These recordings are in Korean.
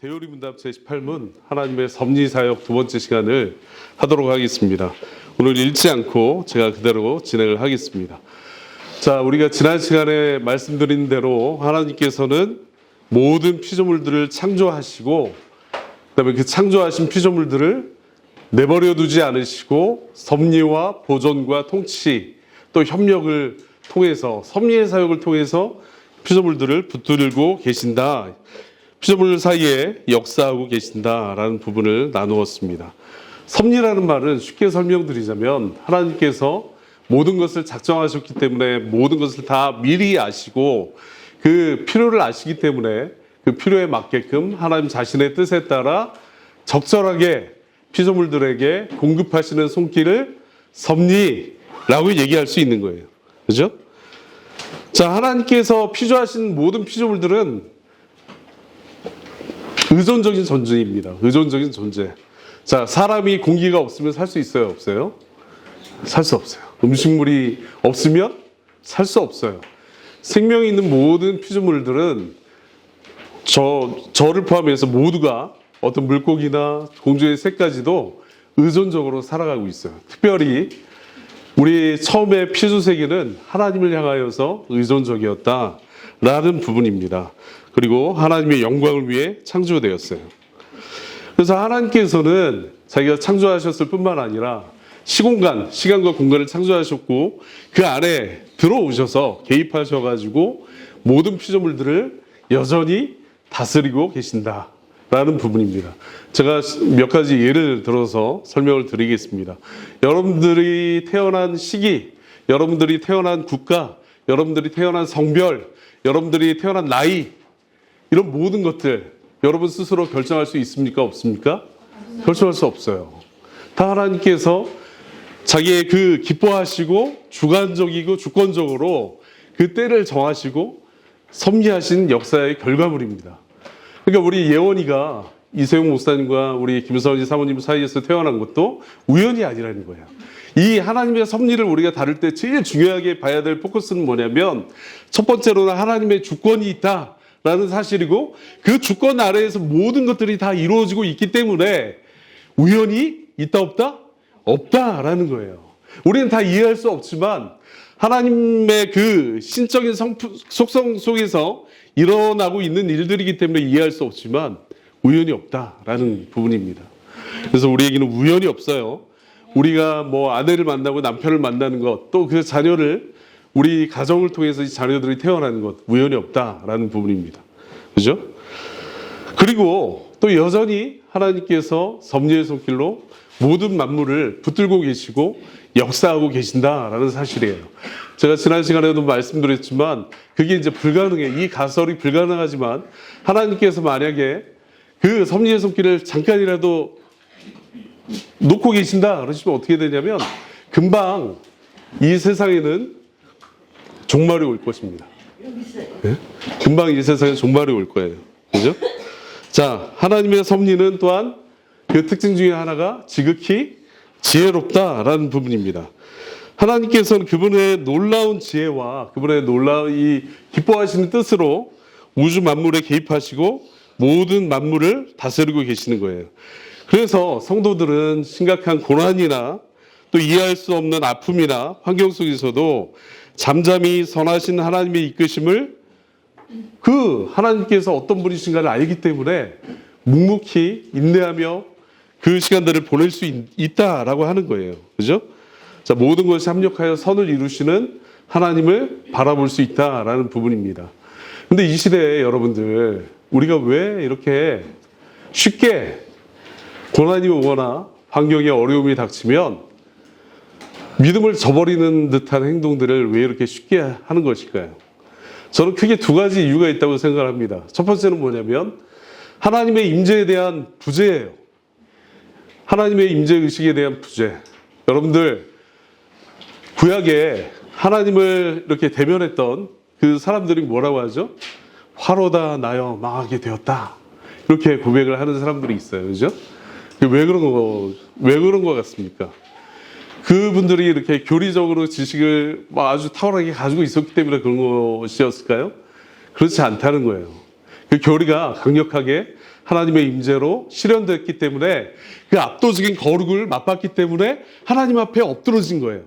대요리 문답 제18문 하나님의 섭리사역 두 번째 시간을 하도록 하겠습니다. 오늘 읽지 않고 제가 그대로 진행을 하겠습니다. 자, 우리가 지난 시간에 말씀드린 대로 하나님께서는 모든 피조물들을 창조하시고 그다음에 그 창조하신 피조물들을 내버려 두지 않으시고 섭리와 보존과 통치 또 협력을 통해서 섭리의 사역을 통해서 피조물들을 붙들고 계신다. 피조물 사이에 역사하고 계신다라는 부분을 나누었습니다. 섭리라는 말은 쉽게 설명드리자면 하나님께서 모든 것을 작정하셨기 때문에 모든 것을 다 미리 아시고 그 필요를 아시기 때문에 그 필요에 맞게끔 하나님 자신의 뜻에 따라 적절하게 피조물들에게 공급하시는 손길을 섭리라고 얘기할 수 있는 거예요. 그죠? 자, 하나님께서 피조하신 모든 피조물들은 의존적인 존재입니다. 의존적인 존재. 자, 사람이 공기가 없으면 살 수 있어요? 없어요? 살 수 없어요. 음식물이 없으면 살 수 없어요. 생명이 있는 모든 피조물들은 저를 포함해서 모두가 어떤 물고기나 공주의 새까지도 의존적으로 살아가고 있어요. 특별히 우리 처음에 피조 세계는 하나님을 향하여서 의존적이었다라는 부분입니다. 그리고 하나님의 영광을 위해 창조되었어요. 그래서 하나님께서는 자기가 창조하셨을 뿐만 아니라 시간과 공간을 창조하셨고 그 안에 들어오셔서 개입하셔가지고 모든 피조물들을 여전히 다스리고 계신다라는 부분입니다. 제가 몇 가지 예를 들어서 설명을 드리겠습니다. 여러분들이 태어난 시기, 여러분들이 태어난 국가, 여러분들이 태어난 성별, 여러분들이 태어난 나이 이런 모든 것들 여러분 스스로 결정할 수 있습니까? 없습니까? 결정할 수 없어요. 다 하나님께서 자기의 그 기뻐하시고 주관적이고 주권적으로 그 때를 정하시고 섭리하신 역사의 결과물입니다. 그러니까 우리 예원이가 이세용 목사님과 우리 김서원이 사모님 사이에서 태어난 것도 우연이 아니라는 거예요. 이 하나님의 섭리를 우리가 다룰 때 제일 중요하게 봐야 될 포커스는 뭐냐면 첫 번째로는 하나님의 주권이 있다. 라는 사실이고 그 주권 아래에서 모든 것들이 다 이루어지고 있기 때문에 우연이 있다 없다? 없다라는 거예요. 우리는 다 이해할 수 없지만 하나님의 그 신적인 속성 속에서 일어나고 있는 일들이기 때문에 이해할 수 없지만 우연이 없다라는 부분입니다. 그래서 우리에게는 우연이 없어요. 우리가 뭐 아내를 만나고 남편을 만나는 것 또 그 자녀를 우리 가정을 통해서 이 자녀들이 태어나는 것 우연이 없다라는 부분입니다. 그죠? 그리고 또 여전히 하나님께서 섭리의 손길로 모든 만물을 붙들고 계시고 역사하고 계신다라는 사실이에요. 제가 지난 시간에도 말씀드렸지만 그게 이제 불가능해. 이 가설이 불가능하지만 하나님께서 만약에 그 섭리의 손길을 잠깐이라도 놓고 계신다 그러시면 어떻게 되냐면 금방 이 세상에는 종말이 올 것입니다. 네? 금방 이 세상에 종말이 올 거예요. 그죠? 자, 하나님의 섭리는 또한 그 특징 중에 하나가 지극히 지혜롭다라는 부분입니다. 하나님께서는 그분의 놀라운 지혜와 그분의 놀라운 이 기뻐하시는 뜻으로 우주 만물에 개입하시고 모든 만물을 다스리고 계시는 거예요. 그래서 성도들은 심각한 고난이나 또 이해할 수 없는 아픔이나 환경 속에서도 잠잠히 선하신 하나님의 이끄심을 그 하나님께서 어떤 분이신가를 알기 때문에 묵묵히 인내하며 그 시간들을 보낼 수 있다라고 하는 거예요. 그죠? 자, 모든 것이 합력하여 선을 이루시는 하나님을 바라볼 수 있다라는 부분입니다. 근데 이 시대에 여러분들 우리가 왜 이렇게 쉽게 고난이 오거나 환경에 어려움이 닥치면 믿음을 저버리는 듯한 행동들을 왜 이렇게 쉽게 하는 것일까요? 저는 크게 두 가지 이유가 있다고 생각합니다. 첫 번째는 뭐냐면 하나님의 임재에 대한 부재예요. 하나님의 임재의식에 대한 부재. 여러분들 구약에 하나님을 이렇게 대면했던 그 사람들이 뭐라고 하죠? 화로다 나여 망하게 되었다. 이렇게 고백을 하는 사람들이 있어요. 그죠? 왜 그런 거 같습니까? 그분들이 이렇게 교리적으로 지식을 아주 탁월하게 가지고 있었기 때문에 그런 것이었을까요? 그렇지 않다는 거예요. 그 교리가 강력하게 하나님의 임재로 실현됐기 때문에 그 압도적인 거룩을 맛봤기 때문에 하나님 앞에 엎드러진 거예요.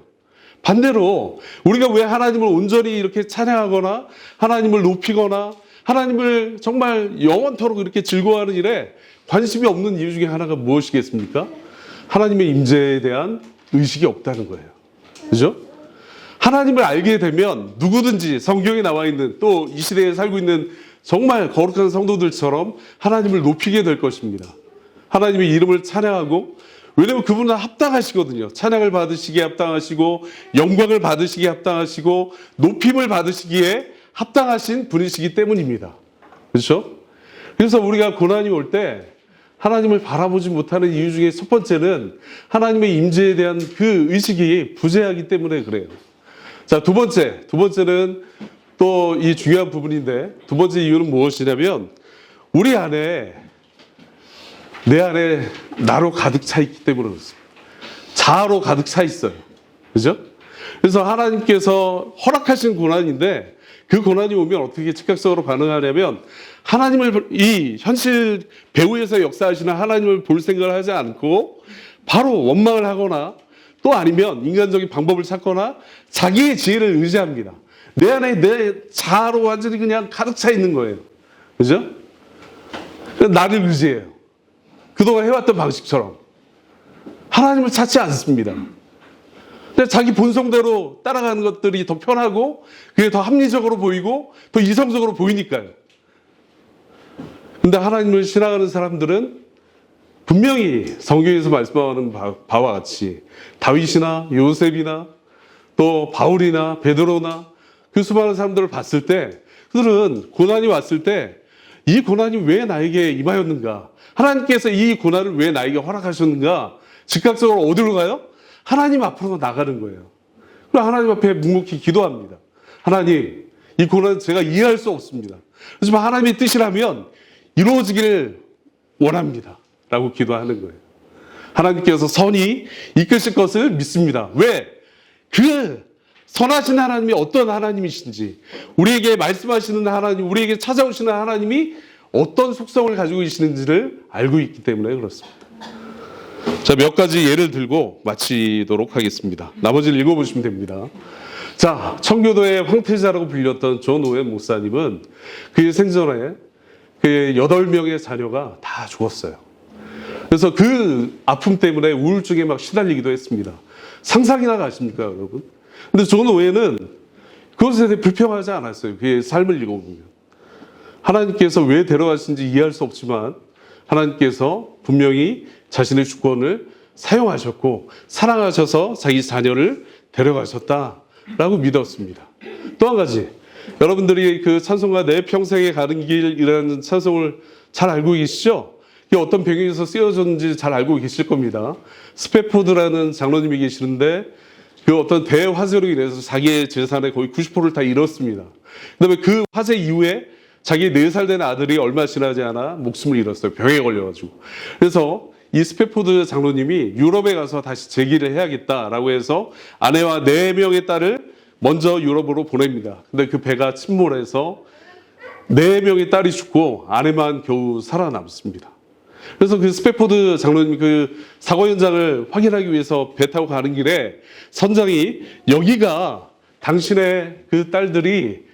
반대로 우리가 왜 하나님을 온전히 이렇게 찬양하거나 하나님을 높이거나 하나님을 정말 영원토록 이렇게 즐거워하는 일에 관심이 없는 이유 중에 하나가 무엇이겠습니까? 하나님의 임재에 대한 의식이 없다는 거예요. 그죠? 하나님을 알게 되면 누구든지 성경에 나와 있는 또 이 시대에 살고 있는 정말 거룩한 성도들처럼 하나님을 높이게 될 것입니다. 하나님의 이름을 찬양하고, 왜냐하면 그분은 합당하시거든요. 찬양을 받으시기에 합당하시고 영광을 받으시기에 합당하시고 높임을 받으시기에 합당하신 분이시기 때문입니다. 그렇죠? 그래서 우리가 고난이 올 때 하나님을 바라보지 못하는 이유 중에 첫 번째는 하나님의 임재에 대한 그 의식이 부재하기 때문에 그래요. 자, 두 번째는 또 이 중요한 부분인데, 두 번째 이유는 무엇이냐면 우리 안에, 내 안에 나로 가득 차 있기 때문에 그렇습니다. 자아로 가득 차 있어요. 그죠? 그래서 하나님께서 허락하신 고난인데 그 고난이 오면 어떻게 즉각적으로 반응하냐면 하나님을, 이 현실 배후에서 역사하시는 하나님을 볼 생각을 하지 않고 바로 원망을 하거나 또 아니면 인간적인 방법을 찾거나 자기의 지혜를 의지합니다. 내 안에 내 자아로 완전히 그냥 가득 차 있는 거예요. 그죠? 나를 의지해요. 그동안 해왔던 방식처럼. 하나님을 찾지 않습니다. 그냥 자기 본성대로 따라가는 것들이 더 편하고 그게 더 합리적으로 보이고 더 이성적으로 보이니까요. 근데 하나님을 신앙하는 사람들은 분명히 성경에서 말씀하는 바와 같이 다윗이나 요셉이나 또 바울이나 베드로나 그 수많은 사람들을 봤을 때 그들은 고난이 왔을 때 이 고난이 왜 나에게 임하였는가? 하나님께서 이 고난을 왜 나에게 허락하셨는가? 즉각적으로 어디로 가요? 하나님 앞으로 나가는 거예요. 그럼 하나님 앞에 묵묵히 기도합니다. 하나님, 이 고난은 제가 이해할 수 없습니다. 하지만 하나님의 뜻이라면 이루어지기를 원합니다. 라고 기도하는 거예요. 하나님께서 선히 이끄실 것을 믿습니다. 왜? 그 선하신 하나님이 어떤 하나님이신지, 우리에게 말씀하시는 하나님, 우리에게 찾아오시는 하나님이 어떤 속성을 가지고 계시는지를 알고 있기 때문에 그렇습니다. 자, 몇 가지 예를 들고 마치도록 하겠습니다. 나머지를 읽어보시면 됩니다. 자, 청교도의 황태자라고 불렸던 존 오웬 목사님은 그의 생전에 그의 8명의 자녀가 다 죽었어요. 그래서 그 아픔 때문에 우울증에 막 시달리기도 했습니다. 상상이나 가십니까, 여러분? 근데 존 오웬은 그것에 대해 불평하지 않았어요. 그의 삶을 읽어보면. 하나님께서 왜 데려가신지 이해할 수 없지만 하나님께서 분명히 자신의 주권을 사용하셨고 사랑하셔서 자기 자녀를 데려가셨다라고 믿었습니다. 또 한 가지, 여러분들이 그 찬송가 내 평생에 가는 길이라는 찬송을 잘 알고 계시죠? 이게 어떤 배경에서 쓰여졌는지 잘 알고 계실 겁니다. 스패포드라는 장로님이 계시는데 그 어떤 대화재로 인해서 자기의 재산의 거의 90%를 다 잃었습니다. 그다음에 그 화재 이후에 자기 4살 된 아들이 얼마 지나지 않아 목숨을 잃었어요. 병에 걸려가지고. 그래서 이 스패포드 장로님이 유럽에 가서 다시 재기를 해야겠다라고 해서 아내와 4명의 딸을 먼저 유럽으로 보냅니다. 근데 그 배가 침몰해서 4명의 딸이 죽고 아내만 겨우 살아남습니다. 그래서 그 스패포드 장로님 그 사고 현장을 확인하기 위해서 배 타고 가는 길에 선장이 여기가 당신의 그 딸들이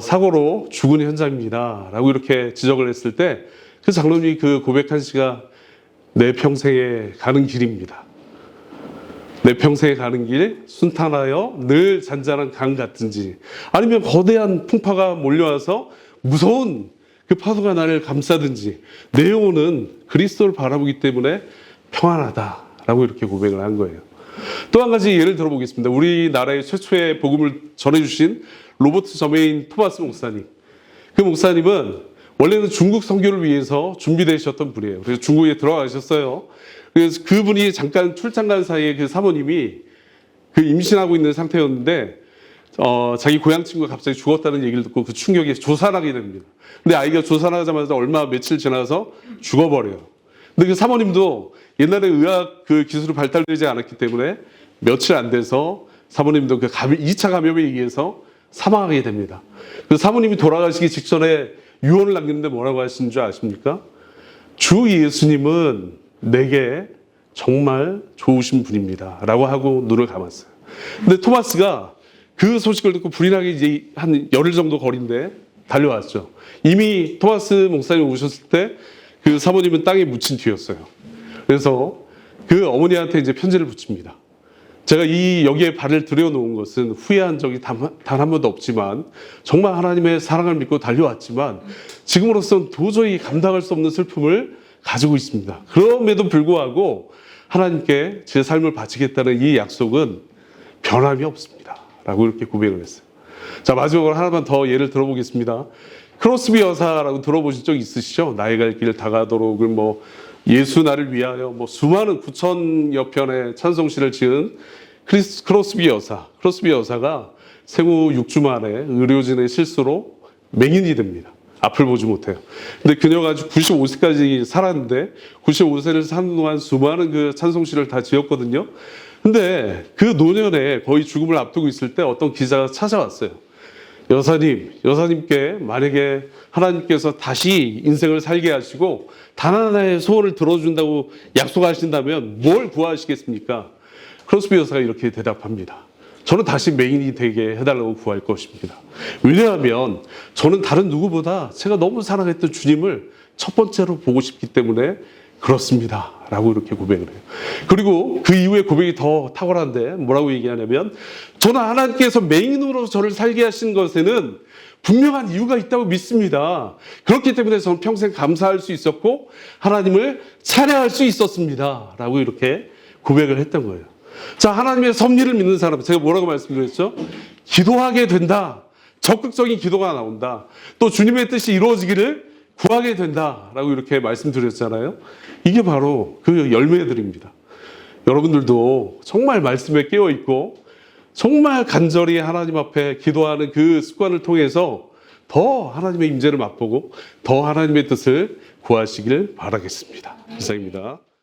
사고로 죽은 현장입니다. 라고 이렇게 지적을 했을 때 그 장로님이 그 고백한 시가 내 평생에 가는 길입니다. 내 평생에 가는 길 순탄하여 늘 잔잔한 강 같은지, 아니면 거대한 풍파가 몰려와서 무서운 그 파도가 나를 감싸든지 내 영혼은 그리스도를 바라보기 때문에 평안하다라고 이렇게 고백을 한 거예요. 또 한 가지 예를 들어보겠습니다. 우리나라의 최초의 복음을 전해주신 로버트 저메인 토마스 목사님. 그 목사님은 원래는 중국 선교를 위해서 준비되셨던 분이에요. 그래서 중국에 들어가셨어요. 그래서 그분이 잠깐 출장 간 사이에 그 사모님이 그 임신하고 있는 상태였는데 자기 고향 친구가 갑자기 죽었다는 얘기를 듣고 그 충격에 조산하게 됩니다. 근데 아이가 조산하자마자 며칠 지나서 죽어버려요. 근데 그 사모님도 옛날에 의학 그 기술이 발달되지 않았기 때문에 며칠 안 돼서 사모님도 그 2차 감염에 의해서 사망하게 됩니다. 그 사모님이 돌아가시기 직전에 유언을 남기는데 뭐라고 하시는 줄 아십니까? 주 예수님은 내게 정말 좋으신 분입니다. 라고 하고 눈을 감았어요. 근데 토마스가 그 소식을 듣고 불이 나게 이제 한 열흘 정도 거리인데 달려왔죠. 이미 토마스 목사님 오셨을 때 그 사모님은 땅에 묻힌 뒤였어요. 그래서 그 어머니한테 이제 편지를 붙입니다. 제가 여기에 발을 들여놓은 것은 후회한 적이 단 한 번도 없지만 정말 하나님의 사랑을 믿고 달려왔지만 지금으로서는 도저히 감당할 수 없는 슬픔을 가지고 있습니다. 그럼에도 불구하고 하나님께 제 삶을 바치겠다는 이 약속은 변함이 없습니다. 라고 이렇게 고백을 했어요. 자, 마지막으로 하나만 더 예를 들어보겠습니다. 크로스비 여사라고 들어보신 적 있으시죠? 나의 갈 길 다가도록 예수 나를 위하여 수많은 9,000여 편의 찬송시를 지은 크로스비 여사. 크로스비 여사가 생후 6주 만에 의료진의 실수로 맹인이 됩니다. 앞을 보지 못해요. 근데 그녀가 아주 95세까지 살았는데 95세를 사는 동안 수많은 그 찬송시를 다 지었거든요. 근데 그 노년에 거의 죽음을 앞두고 있을 때 어떤 기자가 찾아왔어요. 여사님께 만약에 하나님께서 다시 인생을 살게 하시고 단 하나의 소원을 들어준다고 약속하신다면 뭘 구하시겠습니까? 크로스비 여사가 이렇게 대답합니다. 저는 다시 맹인이 되게 해달라고 구할 것입니다. 왜냐하면 저는 다른 누구보다 제가 너무 사랑했던 주님을 첫 번째로 보고 싶기 때문에 그렇습니다. 라고 이렇게 고백을 해요. 그리고 그 이후에 고백이 더 탁월한데 뭐라고 얘기하냐면 저는 하나님께서 맹인으로 저를 살게 하신 것에는 분명한 이유가 있다고 믿습니다. 그렇기 때문에 저는 평생 감사할 수 있었고 하나님을 찬양할 수 있었습니다. 라고 이렇게 고백을 했던 거예요. 자, 하나님의 섭리를 믿는 사람, 제가 뭐라고 말씀드렸죠? 기도하게 된다. 적극적인 기도가 나온다. 또 주님의 뜻이 이루어지기를 구하게 된다라고 이렇게 말씀드렸잖아요. 이게 바로 그 열매들입니다. 여러분들도 정말 말씀에 깨어 있고 정말 간절히 하나님 앞에 기도하는 그 습관을 통해서 더 하나님의 임재를 맛보고 더 하나님의 뜻을 구하시길 바라겠습니다. 이상입니다.